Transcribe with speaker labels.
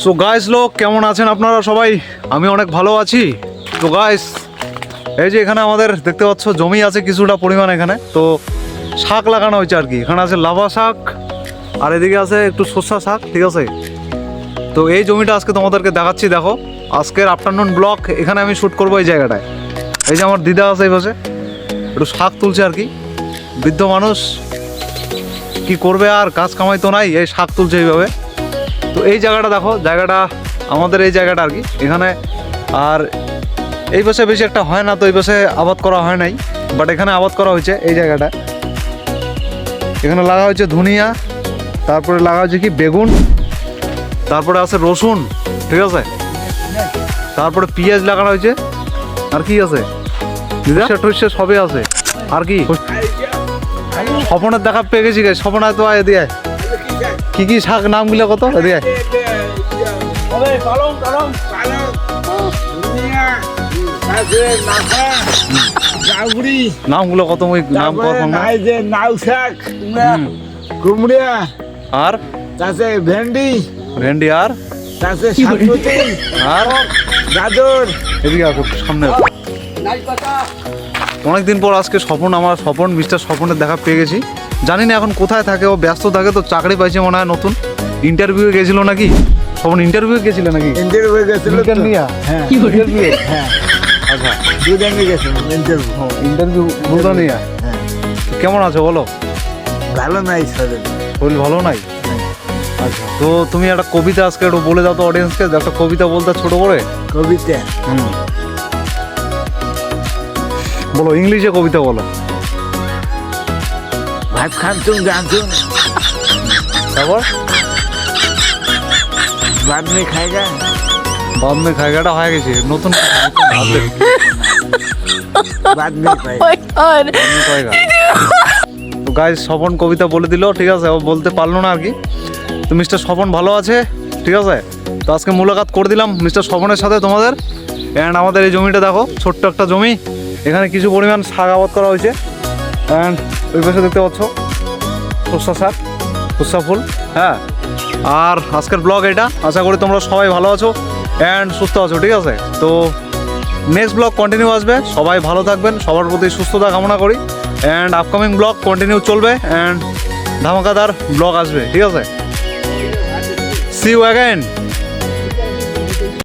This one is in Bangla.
Speaker 1: সো গাইস লোক কেমন আছেন আপনারা সবাই? আমি অনেক ভালো আছি। তো গাইস এই যে এখানে আমাদের দেখতে পাচ্ছ জমি আছে কিছুটা পরিমাণ, এখানে তো শাক লাগানো হয়েছে আর কি। এখানে আছে লাভা শাক আর এদিকে আছে একটু সর্ষা শাক, ঠিক আছে। তো এই জমিটা আজকে তোমাদেরকে দেখাচ্ছি। দেখো আজকের আফটারনুন ব্লগ এখানে আমি শ্যুট করবো এই জায়গাটায়। এই যে আমার দিদা আছে এই পাশে, একটু শাক তুলছে আর কি। বৃদ্ধ মানুষ কি করবে, আর কাজ কামাই তো নাই, এই শাক তুলছে এইভাবে। তো এই জায়গাটা দেখো, জায়গাটা আমাদের এই জায়গাটা আর কি এখানে। আর এই পাশে বেশি একটা হয় না, তো এই পাশে আবাদ করা হয় নাই, বাট এখানে আবাদ করা হয়েছে এই জায়গাটা। এখানে লাগা হয়েছে ধনিয়া, তারপরে লাগা হয়েছে কি বেগুন, তারপরে আছে রসুন, ঠিক আছে, তারপরে পেঁয়াজ লাগানো হয়েছে। আর কি আছে দিদা, টসে সবই আছে। আর কি স্বপনের দেখা পেয়ে গেছি, স্বপনায় তো এদিকে কি কি শাক নামগুলো কত এদিকে নামগুলো কত ওই নাম
Speaker 2: নাউ শাক, কুমড়া,
Speaker 1: আর
Speaker 2: তাছে ভেন্ডি
Speaker 1: ভেন্ডি, আর
Speaker 2: তাছে শাকপুতি,
Speaker 1: আর
Speaker 2: গাজর।
Speaker 1: এদিকে আসো সামনে। অনেকদিন পর আজকে স্বপন মিস্টার স্বপনের দেখা পেয়ে গেছি। জানি না এখন কোথায় থাকে, ও ব্যস্ত থাকে। তো চাকরি পাইছে মনে হয় নতুন, ইন্টারভিউ গেছিল নাকি? স্বপন ইন্টারভিউ গেছিল নাকি?
Speaker 2: ইন্টারভিউ গেছিল তো। হ্যাঁ
Speaker 1: ইন্টারভিউ,
Speaker 2: হ্যাঁ
Speaker 1: আচ্ছা
Speaker 2: দুদিনে গেছিল ইন্টারভিউ।
Speaker 1: ইন্টারভিউ বুলগানিয়া।
Speaker 2: হ্যাঁ
Speaker 1: কেমন আছো বলো?
Speaker 2: ভালো নাই শরীর।
Speaker 1: শরীর ভালো নাই? আচ্ছা, তো তুমি একটা কবিতা আজকে একটু বলে দাও তো অডিয়েন্সকে, একটা কবিতা বলতে ছোট করে।
Speaker 2: কবিতা
Speaker 1: বলো, ইংলিশে কবিতা বলো।
Speaker 2: ভাত খানতুম জানতুম,
Speaker 1: তারপর
Speaker 2: बाद में खाएगा।
Speaker 1: বাদ মে খায়গাটা হয়ে গেছে, নতুন
Speaker 2: बाद में खाएगा।
Speaker 1: তো গাইস স্বপন কবিতা বলে দিল, ঠিক আছে, ও বলতে পারলো না আর কি। তো মিস্টার স্বপন ভালো আছে, ঠিক আছে। তো আজকে মুলাকাত করে দিলাম মিস্টার স্বপনের সাথে তোমাদের। অ্যান্ড আমাদের এই জমিটা দেখো, ছোট্ট একটা জমি, এখানে কিছু পরিমাণ শাক আবাদ করা হয়েছে। অ্যান্ড ওই পাশে দেখতে পাচ্ছ সর্ষা শাক, সর্ষা ফুল, হ্যাঁ। আর আজকের ব্লগ এটা, আশা করি তোমরা সবাই ভালো আছো অ্যান্ড সুস্থ আছো, ঠিক আছে। তো নেক্সট ব্লগ কন্টিনিউ আসবে, সবাই ভালো থাকবেন, সবার প্রতি সুস্থতা কামনা করি। অ্যান্ড আপকামিং ব্লগ কন্টিনিউ চলবে অ্যান্ড ধামাকাদার ব্লগ আসবে, ঠিক আছে। See you again.